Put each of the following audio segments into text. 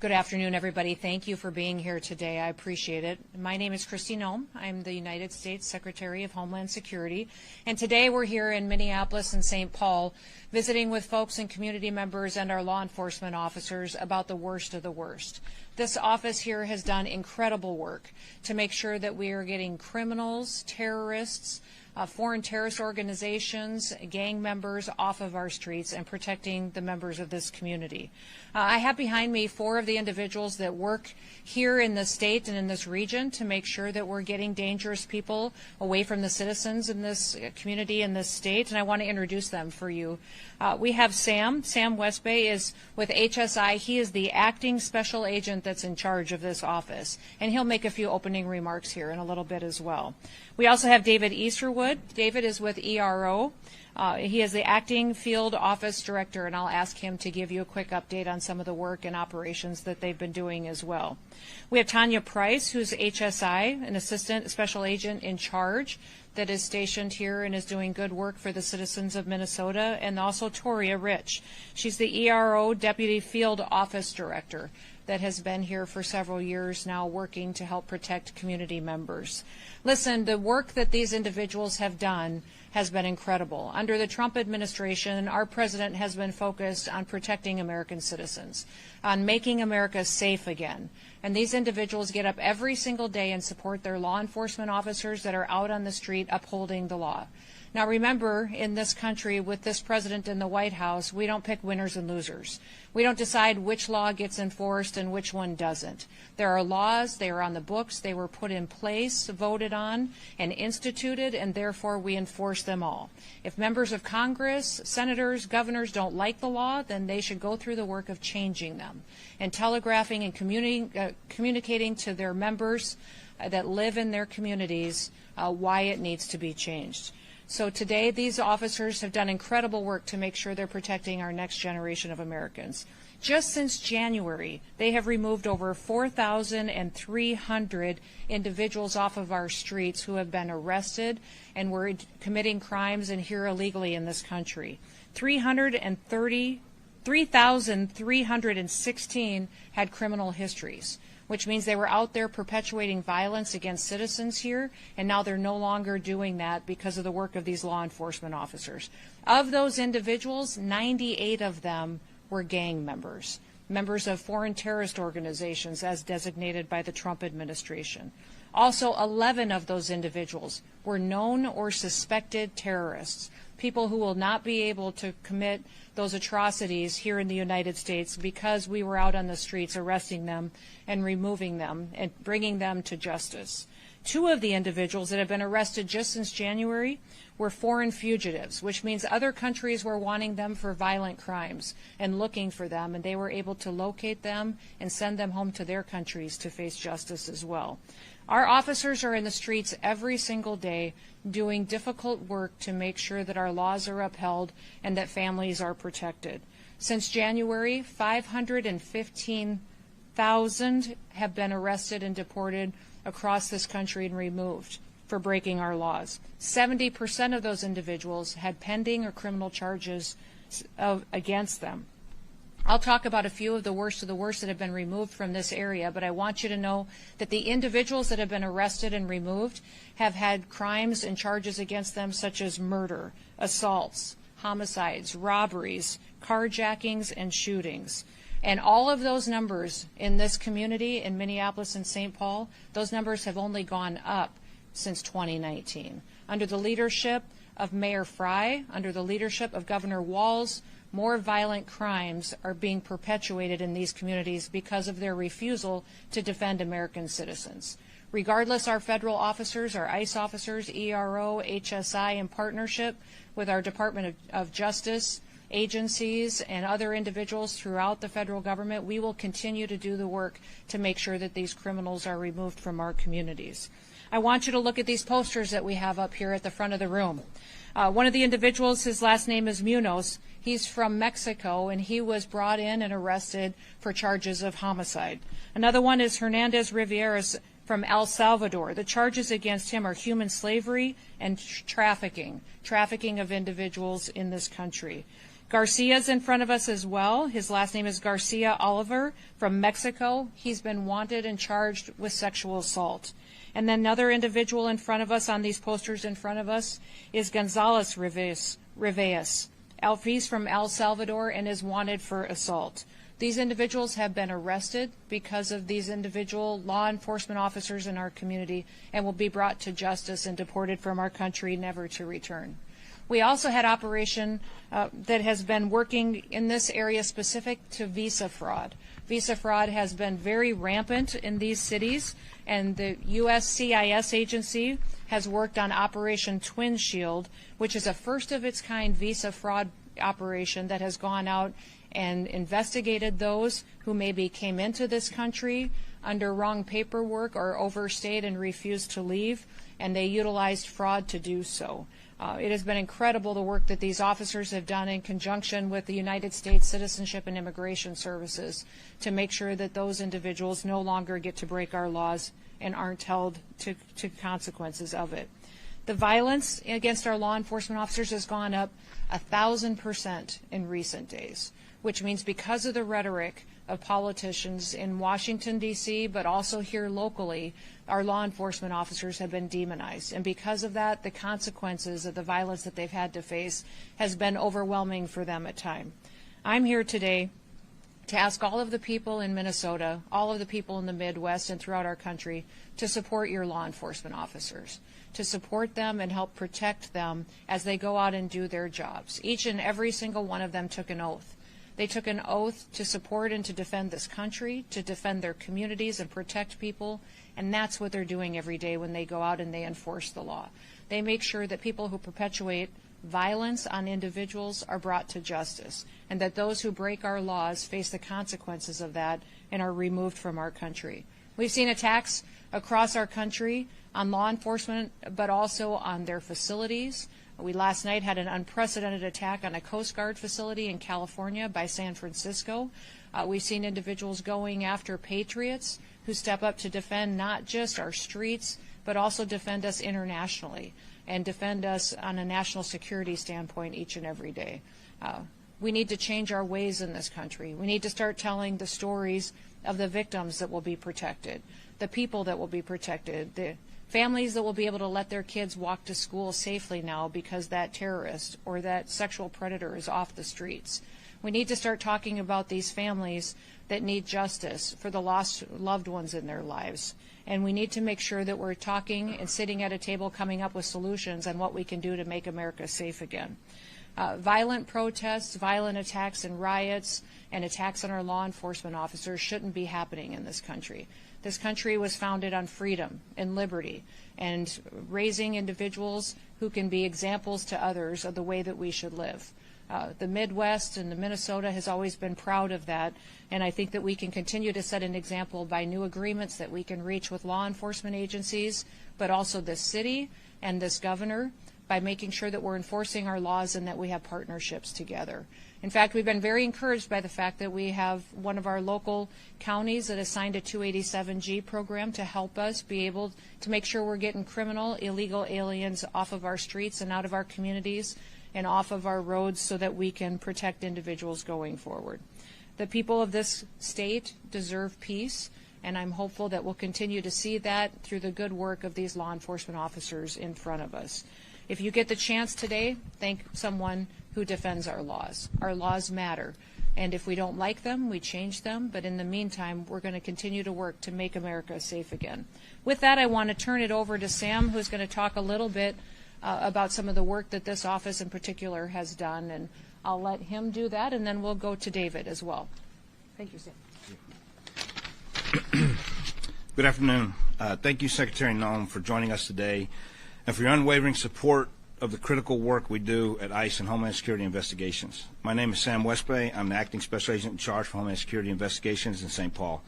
Good afternoon, everybody. Thank you for being here today. I appreciate it. My name is Kristi Noem. I'm the United States Secretary of Homeland Security. And today we're here in Minneapolis and St. Paul visiting with folks and community members and our law enforcement officers about the worst of the worst. This office here has done incredible work to make sure that we are getting criminals, terrorists, foreign terrorist organizations, gang members off of our streets and protecting the members of this community. I have behind me 4 of the individuals that work here in the state and in this region to make sure that we're getting dangerous people away from the citizens in this community in this state, and I want to introduce them for you. We have Sam. Sam Westbay is with HSI. He is the acting special agent that's in charge of this office, and he'll make a few opening remarks here in a little bit as well. We also have David Easterwood. David is with ERO. He is the acting field office director, and I'll ask him to give you a quick update on some of the work and operations that they've been doing as well. We have Tanya Price, who's HSI, an assistant special agent in charge that is stationed here and is doing good work for the citizens of Minnesota, and also Toria Rich. She's the ERO deputy field office director that has been here for several years now working to help protect community members. Listen, the work that these individuals have done has been incredible. Under the Trump administration, our president has been focused on protecting American citizens, on making America safe again. And these individuals get up every single day and support their law enforcement officers that are out on the street upholding the law. Now remember, in this country, with this president in the White House, we don't pick winners and losers. We don't decide which law gets enforced and which one doesn't. There are laws, they are on the books, they were put in place, voted on, and instituted, and therefore we enforce them all. If members of Congress, senators, governors don't like the law, then they should go through the work of changing them and telegraphing and communicating to their members that live in their communities why it needs to be changed. So today, these officers have done incredible work to make sure they're protecting our next generation of Americans. Just since January, they have removed over 4,300 individuals off of our streets who have been arrested and were committing crimes and here illegally in this country. 3,316 had criminal histories, which means they were out there perpetuating violence against citizens here, and now they're no longer doing that because of the work of these law enforcement officers. Of those individuals, 98 of them were gang members, members of foreign terrorist organizations as designated by the Trump administration. Also, 11 of those individuals were known or suspected terrorists, people who will not be able to commit those atrocities here in the United States because we were out on the streets arresting them and removing them and bringing them to justice. 2 of the individuals that have been arrested just since January were foreign fugitives, which means other countries were wanting them for violent crimes and looking for them, and they were able to locate them and send them home to their countries to face justice as well. Our officers are in the streets every single day doing difficult work to make sure that our laws are upheld and that families are protected. Since January, 515,000 have been arrested and deported across this country and removed for breaking our laws. 70% of those individuals had pending or criminal charges against them. I'll talk about a few of the worst that have been removed from this area, but I want you to know that the individuals that have been arrested and removed have had crimes and charges against them such as murder, assaults, homicides, robberies, carjackings, and shootings. And all of those numbers in this community in Minneapolis and St. Paul, those numbers have only gone up since 2019. Under the leadership of Mayor Fry, under the leadership of Governor Walz, more violent crimes are being perpetuated in these communities because of their refusal to defend American citizens. Regardless, our federal officers, our ICE officers, ERO, HSI, in partnership with our Department of Justice agencies and other individuals throughout the federal government, we will continue to do the work to make sure that these criminals are removed from our communities. I want you to look at these posters that we have up here at the front of the room. One of the individuals, his last name is Munoz. He's from Mexico, and he was brought in and arrested for charges of homicide. Another one is Hernandez Rivieras from El Salvador. The charges against him are human slavery and trafficking of individuals in this country. Garcia's in front of us as well. His last name is Garcia Oliver from Mexico. He's been wanted and charged with sexual assault. And then another individual in front of us on these posters in front of us is Gonzalez Rivas. He's from El Salvador and is wanted for assault. These individuals have been arrested because of these individual law enforcement officers in our community and will be brought to justice and deported from our country, never to return. We also had operation that has been working in this area specific to visa fraud. Visa fraud has been very rampant in these cities, and the USCIS agency has worked on Operation Twin Shield, which is a first-of-its-kind visa fraud operation that has gone out and investigated those who maybe came into this country under wrong paperwork or overstayed and refused to leave, and they utilized fraud to do so. It has been incredible the work that these officers have done in conjunction with the United States Citizenship and Immigration Services to make sure that those individuals no longer get to break our laws and aren't held to consequences of it. The violence against our law enforcement officers has gone up 1,000% in recent days, which means because of the rhetoric of politicians in Washington, D.C., but also here locally, our law enforcement officers have been demonized. And because of that, the consequences of the violence that they've had to face has been overwhelming for them at times. I'm here today to ask all of the people in Minnesota, all of the people in the Midwest and throughout our country to support your law enforcement officers, to support them and help protect them as they go out and do their jobs. Each and every single one of them took an oath. They took an oath to support and to defend this country, to defend their communities and protect people, and that's what they're doing every day when they go out and they enforce the law. They make sure that people who perpetuate violence on individuals are brought to justice, and that those who break our laws face the consequences of that and are removed from our country. We've seen attacks across our country on law enforcement, but also on their facilities. We last night had an unprecedented attack on a Coast Guard facility in California by San Francisco. We've seen individuals going after patriots who step up to defend not just our streets, but also defend us internationally and defend us on a national security standpoint each and every day. We need to change our ways in this country. We need to start telling the stories of the victims that will be protected, the people that will be protected, the families that will be able to let their kids walk to school safely now because that terrorist or that sexual predator is off the streets. We need to start talking about these families that need justice for the lost loved ones in their lives. And we need to make sure that we're talking and sitting at a table coming up with solutions on what we can do to make America safe again. Violent protests, violent attacks and riots, and attacks on our law enforcement officers shouldn't be happening in this country. This country was founded on freedom and liberty and raising individuals who can be examples to others of the way that we should live. The Midwest and the Minnesota has always been proud of that, and I think that we can continue to set an example by new agreements that we can reach with law enforcement agencies, but also this city and this governor, by making sure that we're enforcing our laws and that we have partnerships together. In fact, we've been very encouraged by the fact that we have one of our local counties that has signed a 287G program to help us be able to make sure we're getting criminal, illegal aliens off of our streets and out of our communities and off of our roads so that we can protect individuals going forward. The people of this state deserve peace, and I'm hopeful that we'll continue to see that through the good work of these law enforcement officers in front of us. If you get the chance today, thank someone who defends our laws. Our laws matter, and if we don't like them, we change them, but in the meantime, we're going to continue to work to make America safe again. With that, I want to turn it over to Sam, who's going to talk a little bit about some of the work that this office in particular has done, and I'll let him do that, and then we'll go to David as well. Thank you, Sam. Good afternoon. Thank you, Secretary Noem, for joining us today and for your unwavering support of the critical work we do at ICE and Homeland Security Investigations. My name is Sam Westbay. I'm the Acting Special Agent in charge for Homeland Security Investigations in St. Paul.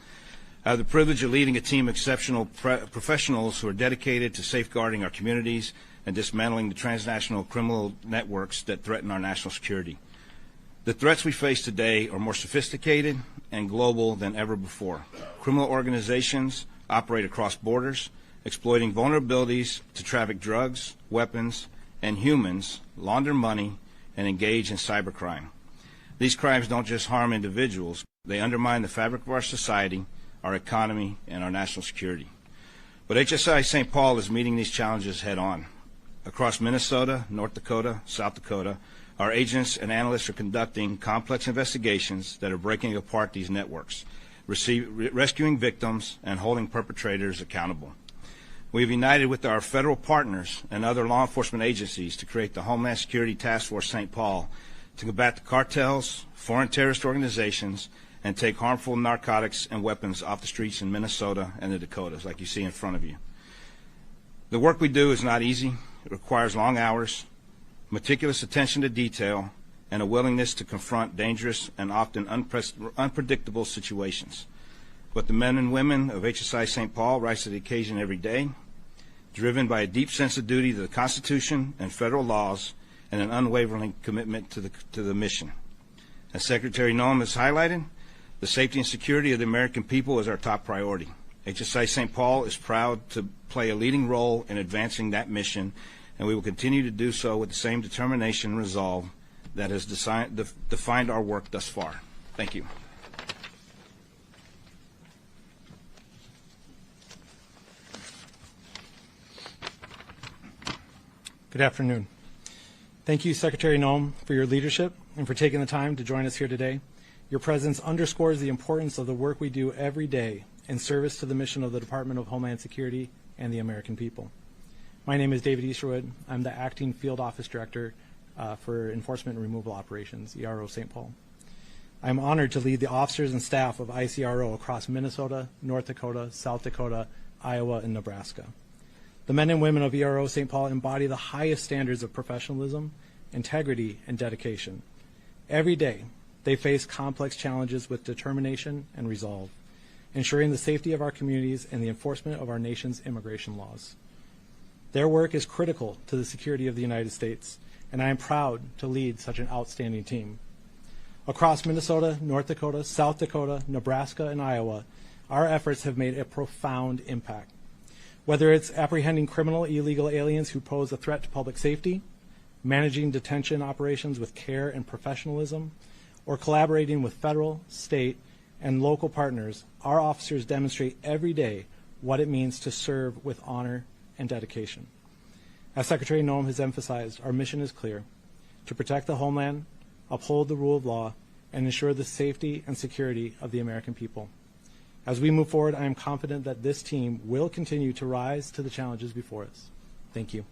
I have the privilege of leading a team of exceptional professionals who are dedicated to safeguarding our communities and dismantling the transnational criminal networks that threaten our national security. The threats we face today are more sophisticated and global than ever before. Criminal organizations operate across borders, exploiting vulnerabilities to traffic drugs, weapons, and humans, launder money, and engage in cybercrime. These crimes don't just harm individuals, they undermine the fabric of our society, our economy, and our national security. But HSI St. Paul is meeting these challenges head on. Across Minnesota, North Dakota, South Dakota, our agents and analysts are conducting complex investigations that are breaking apart these networks, rescuing victims, and holding perpetrators accountable. We have united with our federal partners and other law enforcement agencies to create the Homeland Security Task Force St. Paul to combat the cartels, foreign terrorist organizations, and take harmful narcotics and weapons off the streets in Minnesota and the Dakotas, like you see in front of you. The work we do is not easy. It requires long hours, meticulous attention to detail, and a willingness to confront dangerous and often unpredictable situations. But the men and women of HSI St. Paul rise to the occasion every day, driven by a deep sense of duty to the Constitution and federal laws and an unwavering commitment to the mission. As Secretary Noem has highlighted, the safety and security of the American people is our top priority. HSI St. Paul is proud to play a leading role in advancing that mission, and we will continue to do so with the same determination and resolve that has defined our work thus far. Thank you. Good afternoon. Thank you, Secretary Noem, for your leadership and for taking the time to join us here today. Your presence underscores the importance of the work we do every day in service to the mission of the Department of Homeland Security and the American people. My name is David Easterwood. I'm the Acting Field Office Director for Enforcement and Removal Operations, ERO St. Paul. I'm honored to lead the officers and staff of ICRO across Minnesota, North Dakota, South Dakota, Iowa, and Nebraska. The men and women of ERO St. Paul embody the highest standards of professionalism, integrity, and dedication. Every day, they face complex challenges with determination and resolve, ensuring the safety of our communities and the enforcement of our nation's immigration laws. Their work is critical to the security of the United States, and I am proud to lead such an outstanding team. Across Minnesota, North Dakota, South Dakota, Nebraska, and Iowa, our efforts have made a profound impact. Whether it's apprehending criminal illegal aliens who pose a threat to public safety, managing detention operations with care and professionalism, or collaborating with federal, state, and local partners, our officers demonstrate every day what it means to serve with honor and dedication. As Secretary Noem has emphasized, our mission is clear: to protect the homeland, uphold the rule of law, and ensure the safety and security of the American people. As we move forward, I am confident that this team will continue to rise to the challenges before us. Thank you.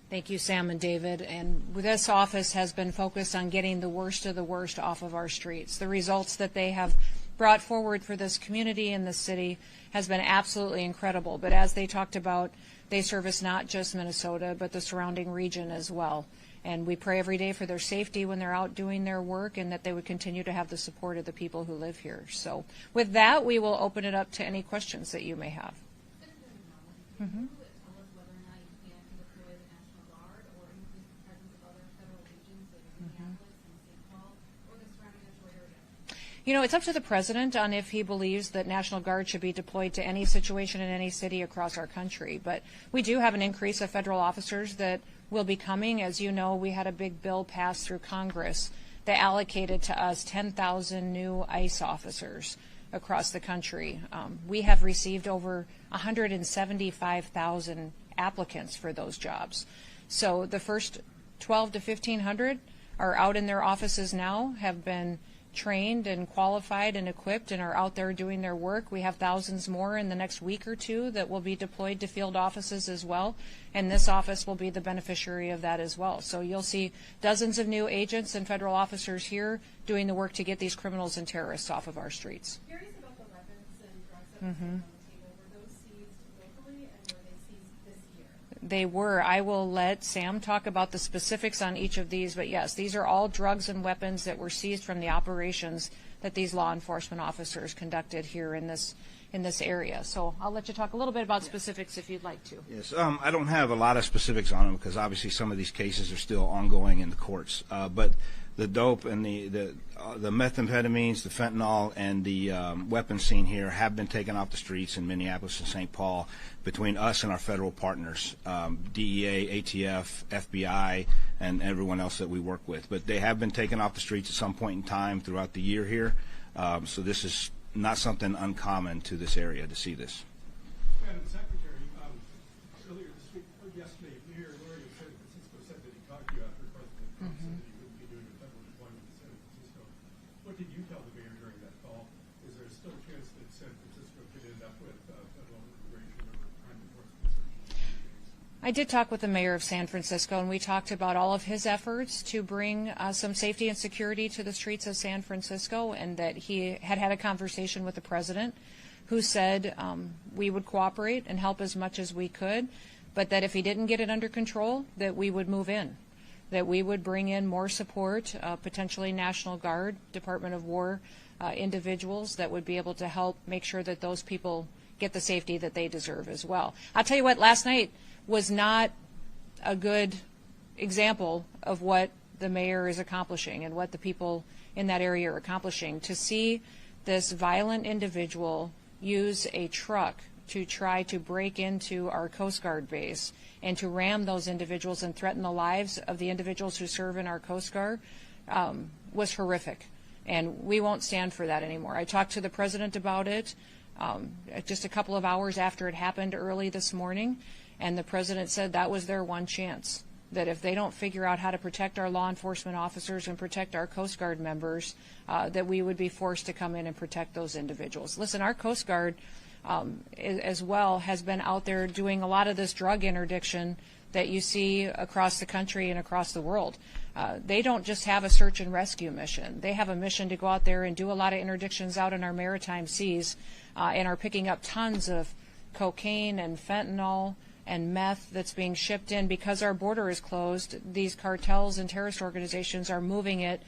Thank you, Sam and David. And this office has been focused on getting the worst of the worst off of our streets. The results that they have brought forward for this community and this city has been absolutely incredible. But as they talked about, they service not just Minnesota, but the surrounding region as well. And we pray every day for their safety when they're out doing their work, and that they would continue to have the support of the people who live here. So with that, we will open it up to any questions that you may have. Mm-hmm. You know, it's up to the president on if he believes that National Guard should be deployed to any situation in any city across our country. But we do have an increase of federal officers that will be coming. As you know, we had a big bill passed through Congress that allocated to us 10,000 new ICE officers across the country. We have received over 175,000 applicants for those jobs. So the first 12 to 1,500 are out in their offices now, have been trained and qualified and equipped and are out there doing their work. We have thousands more in the next week or two that will be deployed to field offices as well, and this office will be the beneficiary of that as well. So you'll see dozens of new agents and federal officers here doing the work to get these criminals and terrorists off of our streets. Curious about the weapons and drugs that were on the table. Were those seized locally, and were they seized this year? They were. I will let Sam talk about the specifics on each of these, but yes, these are all drugs and weapons that were seized from the operations that these law enforcement officers conducted here in this area. So I'll let you talk a little bit about specifics if you'd like to. Yes, I don't have a lot of specifics on them because obviously some of these cases are still ongoing in the courts. But the dope and the methamphetamines, the fentanyl, and the weapons seen here have been taken off the streets in Minneapolis and St. Paul between us and our federal partners, DEA, ATF, FBI, and everyone else that we work with. But they have been taken off the streets at some point in time throughout the year here. So this is not something uncommon to this area to see this. Madam Secretary, earlier this week, or yesterday, Mayor Lurie of San Francisco said that he talked to you after President Trump said that he wouldn't be doing a federal deployment to San Francisco. What did you tell the mayor during that call? Is there still a chance that San Francisco could end up with federal immigration or crime enforcement searches? I did talk with the mayor of San Francisco, and we talked about all of his efforts to bring some safety and security to the streets of San Francisco, and that he had a conversation with the president who said we would cooperate and help as much as we could, but that if he didn't get it under control, that we would move in, that we would bring in more support, potentially National Guard, Department of War individuals that would be able to help make sure that those people get the safety that they deserve as well. I'll tell you what, last night was not a good example of what the mayor is accomplishing and what the people in that area are accomplishing. To see this violent individual use a truck to try to break into our Coast Guard base and to ram those individuals and threaten the lives of the individuals who serve in our Coast Guard was horrific. And we won't stand for that anymore. I talked to the president about it just a couple of hours after it happened early this morning. And the president said that was their one chance, that if they don't figure out how to protect our law enforcement officers and protect our Coast Guard members, that we would be forced to come in and protect those individuals. Listen, our Coast Guard as well has been out there doing a lot of this drug interdiction that you see across the country and across the world. They don't just have a search and rescue mission. They have a mission to go out there and do a lot of interdictions out in our maritime seas and are picking up tons of cocaine and fentanyl and meth that's being shipped in. Because our border is closed, these cartels and terrorist organizations are moving it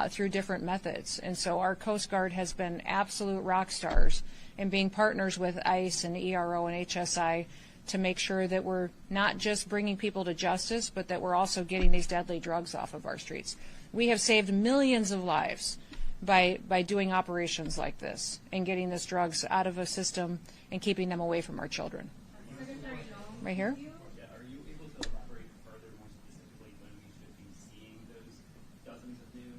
through different methods. And so our Coast Guard has been absolute rock stars in being partners with ICE and ERO and HSI to make sure that we're not just bringing people to justice, but that we're also getting these deadly drugs off of our streets. We have saved millions of lives by doing operations like this and getting these drugs out of a system and keeping them away from our children. Right here? Yeah, are you able to elaborate further, more specifically, when we should be seeing those dozens of new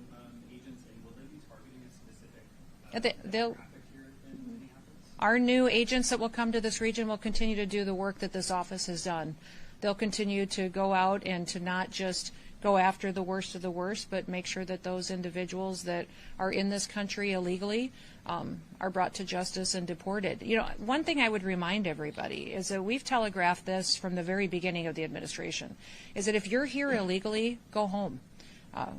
agents, and will they be targeting a specific demographic here in Minneapolis? Our new agents that will come to this region will continue to do the work that this office has done. They'll continue to go out and to not just go after the worst of the worst, but make sure that those individuals that are in this country illegally are brought to justice and deported. You know, one thing I would remind everybody is that we've telegraphed this from the very beginning of the administration, is that if you're here illegally, go home.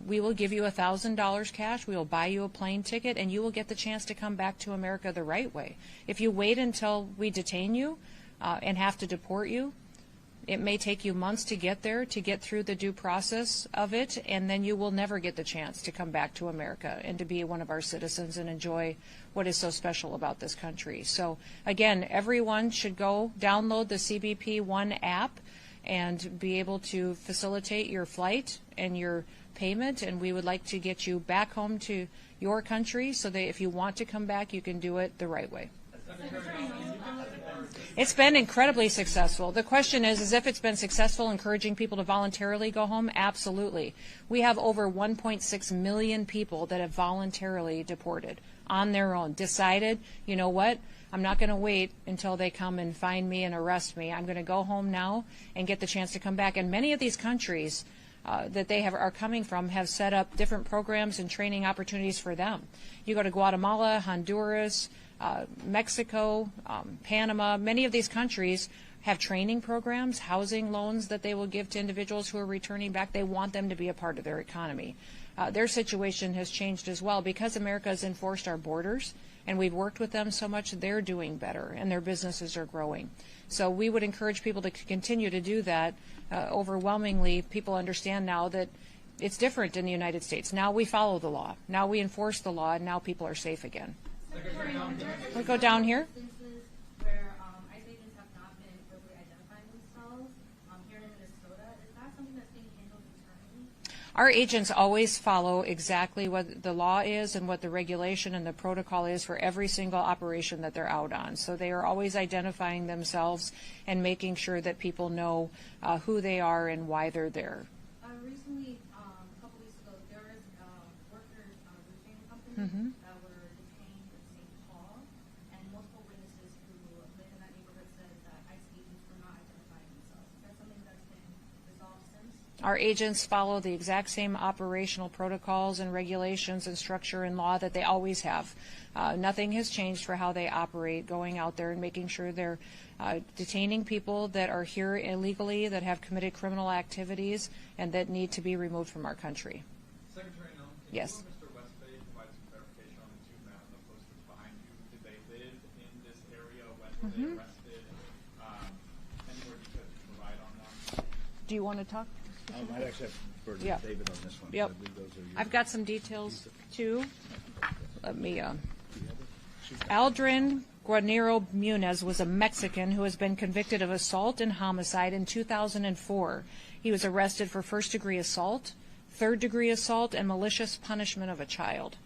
We will give you $1,000 cash, we will buy you a plane ticket, and you will get the chance to come back to America the right way. If you wait until we detain you and have to deport you, it may take you months to get there, to get through the due process of it, and then you will never get the chance to come back to America and to be one of our citizens and enjoy what is so special about this country. So again, everyone should go download the CBP One app and be able to facilitate your flight and your payment, and we would like to get you back home to your country so that if you want to come back, you can do it the right way. It's been incredibly successful. The question is if it's been successful encouraging people to voluntarily go home? Absolutely. We have over 1.6 million people that have voluntarily deported on their own, decided, you know what, I'm not going to wait until they come and find me and arrest me. I'm going to go home now and get the chance to come back. And many of these countries that they are coming from have set up different programs and training opportunities for them. You go to Guatemala, Honduras, Mexico, Panama, many of these countries have training programs, housing loans that they will give to individuals who are returning back. They want them to be a part of their economy. Their situation has changed as well because America has enforced our borders and we've worked with them so much. They're doing better and their businesses are growing. So we would encourage people to continue to do that. Overwhelmingly, people understand now that It's different in the United States. Now we follow the law. Now we enforce the law, and now people are safe again. We'll go down here. Instances where ICE agents have not been appropriately identifying themselves here in Minnesota, is that something that's being handled internally? Our agents always follow exactly what the law is and what the regulation and the protocol is for every single operation that they're out on. So they are always identifying themselves and making sure that people know who they are and why they're there. Recently, a couple weeks ago, there was workers roofing company that were detained in St. Paul, and multiple witnesses who live in that neighborhood said that ICE agents were not identifying themselves. Is that something that's been resolved since? Our agents follow the exact same operational protocols and regulations and structure and law that they always have. Nothing has changed for how they operate, going out there and making sure they're detaining people that are here illegally, that have committed criminal activities, and that need to be removed from our country. Secretary Noem, can Yes. you and Mr. Westbay provide some clarification on the two men on the posters behind you? Did they live in this area? When were they arrested? Any more details you can provide on them? Do you want to talk? I might actually have to defer to Yeah. David on this one. Yep. I believe those are yours. I've got some details too. Let me. Aldrin Guarnero Munez was a Mexican who has been convicted of assault and homicide in 2004. He was arrested for first-degree assault, third-degree assault, and malicious punishment of a child.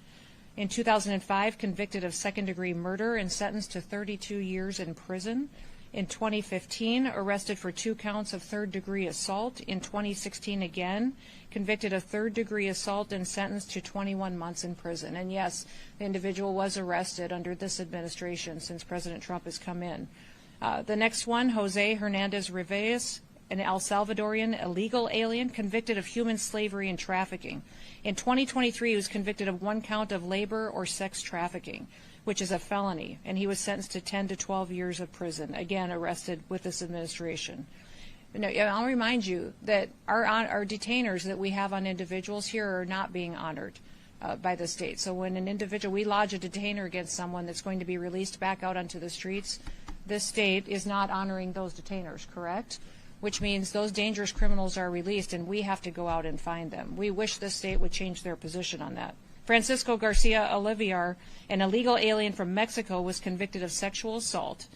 In 2005, convicted of second-degree murder and sentenced to 32 years in prison. In 2015, arrested for 2 counts of third-degree assault. In 2016, again, convicted of third-degree assault and sentenced to 21 months in prison. And yes, the individual was arrested under this administration since President Trump has come in. The next one, Jose Hernandez Rivas, an El Salvadorian illegal alien convicted of human slavery and trafficking. In 2023, he was convicted of 1 count of labor or sex trafficking, which is a felony, and he was sentenced to 10 to 12 years of prison, again arrested with this administration. Now, I'll remind you that our detainers that we have on individuals here are not being honored by the state. So when an individual, we lodge a detainer against someone that's going to be released back out onto the streets, this state is not honoring those detainers, correct? Which means those dangerous criminals are released and we have to go out and find them. We wish the state would change their position on that. Francisco Garcia Oliviar, an illegal alien from Mexico, was convicted of sexual assault.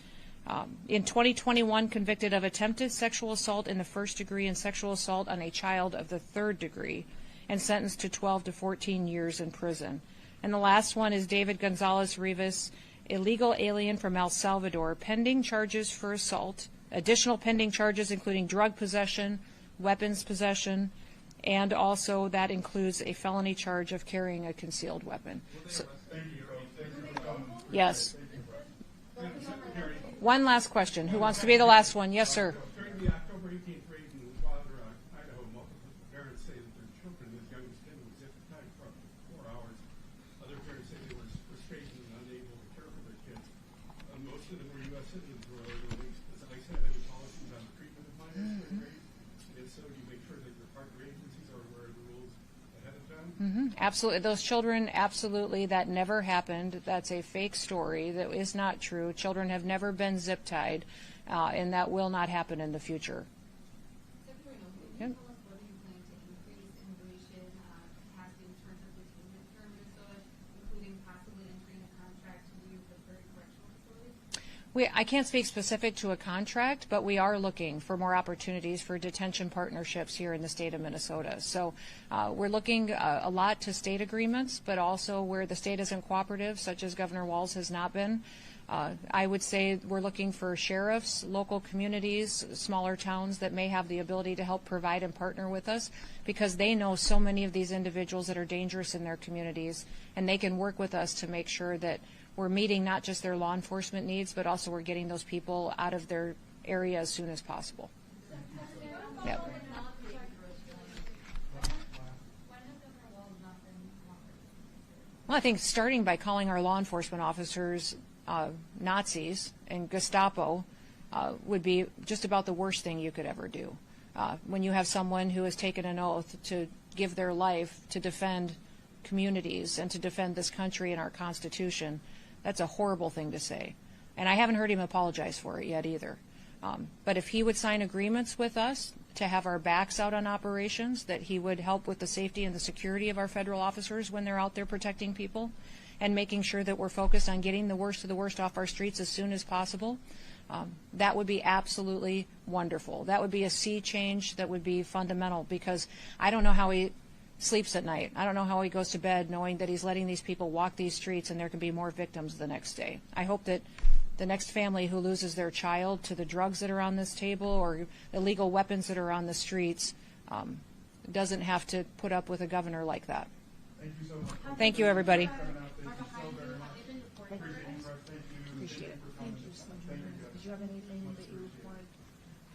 In 2021, convicted of attempted sexual assault in the first degree and sexual assault on a child of the third degree, and sentenced to 12 to 14 years in prison. And the last one is David Gonzalez Rivas, illegal alien from El Salvador, pending charges for assault, additional pending charges including drug possession, weapons possession, and also that includes a felony charge of carrying a concealed weapon. So, yes. One last question. Who wants to be the last one? Yes, sir. During the October 18th raid in Wilder, Idaho, multiple parents say that their children, as young as 10, were zip-tied for up to 4 hours. Other parents say they were frustrated and unable to care for their kids. Most of them were U.S. citizens who were released. Does ICE have any policies on the treatment of minors during raids? And if so, do you make sure that your partner agencies are aware of the rules ahead of time? Absolutely. Those children, absolutely, that never happened. That's a fake story. That is not true. Children have never been zip-tied, and that will not happen in the future. Secretary Noem, can you tell us whether you plan to increase immigration capacity in terms of detainment here in Minnesota, including possibly entering a contract to use the third correctional facility? I can't speak specific to a contract, but we are looking for more opportunities for detention partnerships here in the state of Minnesota. So we're looking a lot to state agreements, but also where the state isn't cooperative, such as Governor Walz has not been. I would say we're looking for sheriffs, local communities, smaller towns that may have the ability to help provide and partner with us because they know so many of these individuals that are dangerous in their communities, and they can work with us to make sure that we're meeting not just their law enforcement needs, but also we're getting those people out of their area as soon as possible. Yep. Well, I think starting by calling our law enforcement officers Nazis and Gestapo would be just about the worst thing you could ever do. When you have someone who has taken an oath to give their life to defend communities and to defend this country and our Constitution, that's a horrible thing to say. And I haven't heard him apologize for it yet either. But if he would sign agreements with us to have our backs out on operations, that he would help with the safety and the security of our federal officers when they're out there protecting people and making sure that we're focused on getting the worst of the worst off our streets as soon as possible, that would be absolutely wonderful. That would be a sea change that would be fundamental, because I don't know how he sleeps at night. I don't know how he goes to bed knowing that he's letting these people walk these streets and there can be more victims the next day. I hope that the next family who loses their child to the drugs that are on this table or illegal weapons that are on the streets doesn't have to put up with a governor like that. Thank you so much. Thank you, everybody. Appreciate it. Thank you so much. Did you have anything that you wanted?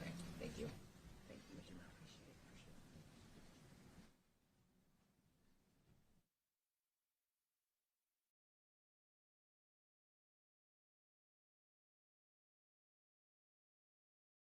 Okay, thank you.